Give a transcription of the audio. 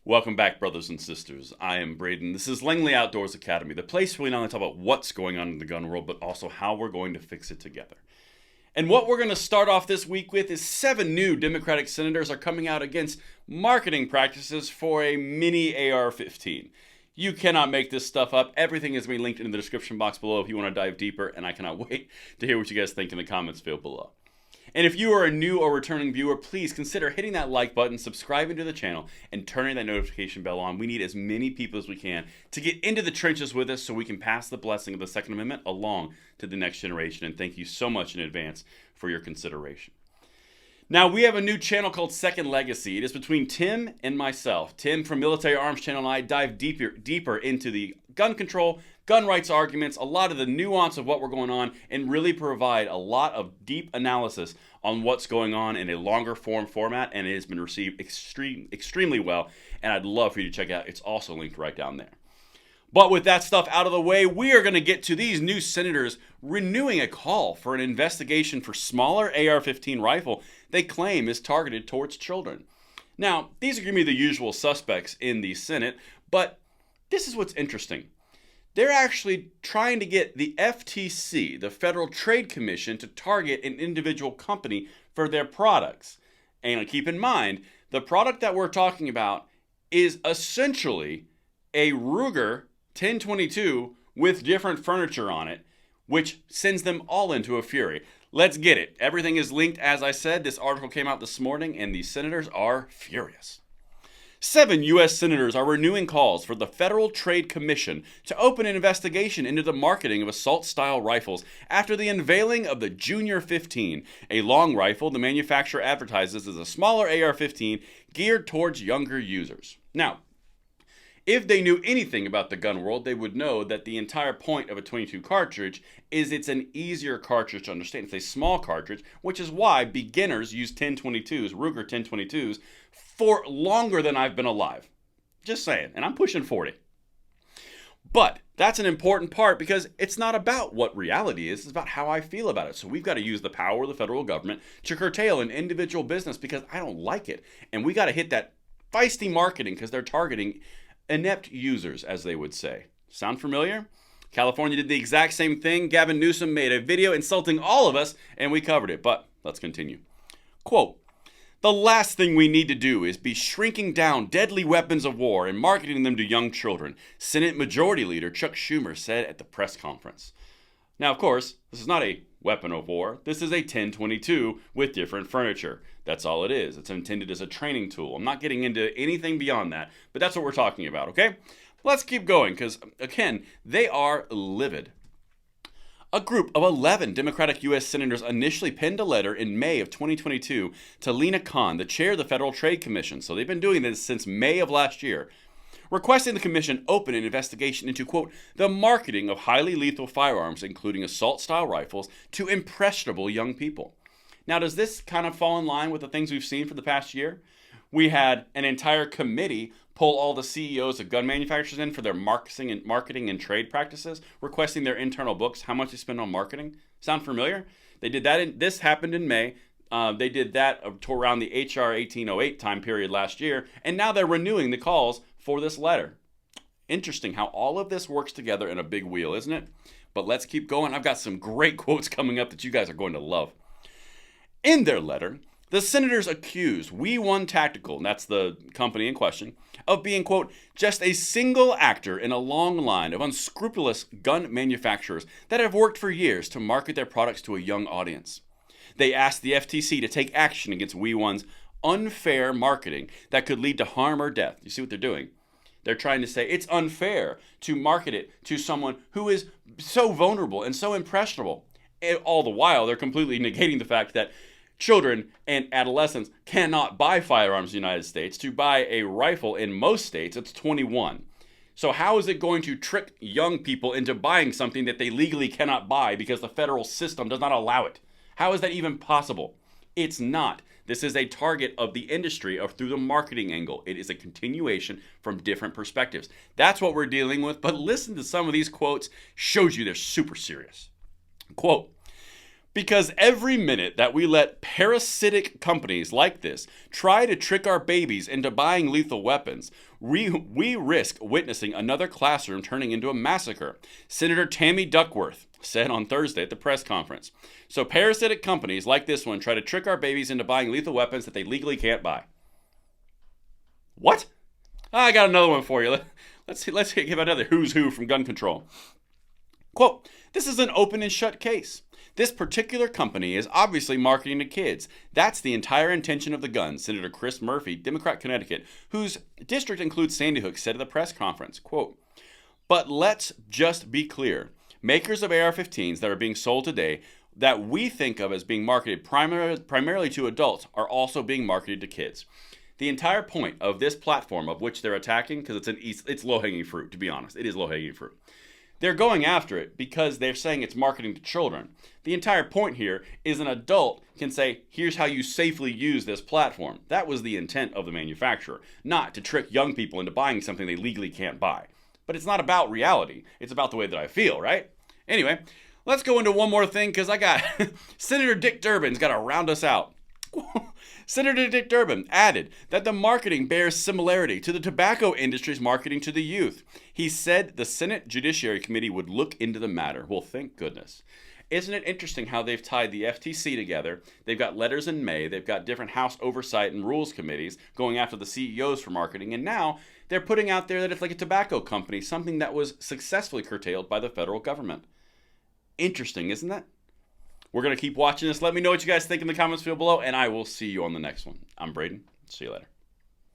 Welcome back, brothers and sisters. I am Braden. This is Langley Outdoors Academy, the place where we not only talk about what's going on in the gun world, but also how we're going to fix it together. And what we're going to start off this week with is 7 new Democratic senators are coming out against marketing practices for a mini AR-15. You cannot make this stuff up. Everything is going to be linked in the description box below if you want to dive deeper, and I cannot wait to hear what you guys think in the comments field below. And if you are a new or returning viewer, please consider hitting that like button, subscribing to the channel, and turning that notification bell on. We need as many people as we can to get into the trenches with us so we can pass the blessing of the Second Amendment along to the next generation. And thank you so much in advance for your consideration. Now, we have a new channel called Second Legacy. It is between Tim and myself. Tim from Military Arms Channel and I dive deeper into the gun control, gun rights arguments, a lot of the nuance of what we're going on, and really provide a lot of deep analysis on what's going on in a longer form format, and it has been received extremely well, and I'd love for you to check it out. It's also linked right down there. But with that stuff out of the way, we are going to get to these new senators renewing a call for an investigation for smaller AR-15 rifle they claim is targeted towards children. Now, these are going to be the usual suspects in the Senate, but this is what's interesting. They're actually trying to get the FTC, the Federal Trade Commission, to target an individual company for their products. And keep in mind, the product that we're talking about is essentially a Ruger 1022 with different furniture on it, which sends them all into a fury. Let's get it. Everything is linked, as I said. This article came out this morning, and the senators are furious. 7 U.S. senators are renewing calls for the Federal Trade Commission to open an investigation into the marketing of assault-style rifles after the unveiling of the Junior 15, a long rifle the manufacturer advertises as a smaller AR-15 geared towards younger users. Now, if they knew anything about the gun world, they would know that the entire point of a .22 cartridge is it's an easier cartridge to understand. It's a small cartridge, which is why beginners use 1022s, Ruger 1022s, for longer than I've been alive. Just saying, and I'm pushing 40. But that's an important part because it's not about what reality is, it's about how I feel about it. So we've got to use the power of the federal government to curtail an individual business because I don't like it. And we got to hit that feisty marketing because they're targeting inept users, as they would say. Sound familiar? California did the exact same thing. Gavin Newsom made a video insulting all of us, and we covered it. But let's continue. Quote, "The last thing we need to do is be shrinking down deadly weapons of war and marketing them to young children," Senate Majority Leader Chuck Schumer said at the press conference. Now, of course, this is not a weapon of war. This is a 1022 with different furniture. That's all it is. It's intended as a training tool. I'm not getting into anything beyond that, but that's what we're talking about, okay? Let's keep going because, again, they are livid. A group of 11 Democratic U.S. senators initially penned a letter in May of 2022 to Lena Khan, the chair of the Federal Trade Commission. So they've been doing this since May of last year, requesting the commission open an investigation into, quote, the marketing of highly lethal firearms, including assault-style rifles, to impressionable young people. Now, does this kind of fall in line with the things we've seen for the past year? We had an entire committee pull all the CEOs of gun manufacturers in for their marketing and trade practices, requesting their internal books, how much they spend on marketing. Sound familiar? They did that. This happened in May. They did that to around the HR 1808 time period last year, and now they're renewing the calls for this letter. Interesting how all of this works together in a big wheel, isn't it? But let's keep going. I've got some great quotes coming up that you guys are going to love. In their letter, the senators accused We1 Tactical, and that's the company in question, of being, quote, just a single actor in a long line of unscrupulous gun manufacturers that have worked for years to market their products to a young audience. They asked the FTC to take action against We1's unfair marketing that could lead to harm or death. You see what they're doing? They're trying to say it's unfair to market it to someone who is so vulnerable and so impressionable. And all the while, they're completely negating the fact that children and adolescents cannot buy firearms in the United States. To buy a rifle in most states, it's 21. So how is it going to trick young people into buying something that they legally cannot buy because the federal system does not allow it? How is that even possible? It's not. This is a target of the industry through the marketing angle. It is a continuation from different perspectives. That's what we're dealing with, but listen to some of these quotes. Shows you they're super serious. Quote, Because every minute that we let parasitic companies like this try to trick our babies into buying lethal weapons, we risk witnessing another classroom turning into a massacre, Senator Tammy Duckworth said on Thursday at the press conference. So parasitic companies like this one try to trick our babies into buying lethal weapons that they legally can't buy. What? I got another one for you. Let's give another who's who from gun control. Quote, this is an open and shut case. This particular company is obviously marketing to kids. That's the entire intention of the gun, Senator Chris Murphy, Democrat Connecticut, whose district includes Sandy Hook, said at the press conference. Quote, but let's just be clear. Makers of AR-15s that are being sold today that we think of as being marketed primarily to adults are also being marketed to kids. The entire point of this platform of which they're attacking, because it's low-hanging fruit, to be honest. It is low-hanging fruit. They're going after it because they're saying it's marketing to children. The entire point here is an adult can say, here's how you safely use this platform. That was the intent of the manufacturer, not to trick young people into buying something they legally can't buy. But it's not about reality. It's about the way that I feel, right? Anyway, let's go into one more thing because I got Senator Dick Durbin's got to round us out. Senator Dick Durbin added that the marketing bears similarity to the tobacco industry's marketing to the youth. He said the Senate Judiciary Committee would look into the matter. Well, thank goodness. Isn't it interesting how they've tied the FTC together? They've got letters in May. They've got different House oversight and rules committees going after the CEOs for marketing. And now they're putting out there that it's like a tobacco company, something that was successfully curtailed by the federal government. Interesting, isn't that? We're going to keep watching this. Let me know what you guys think in the comments field below, and I will see you on the next one. I'm Braden. See you later.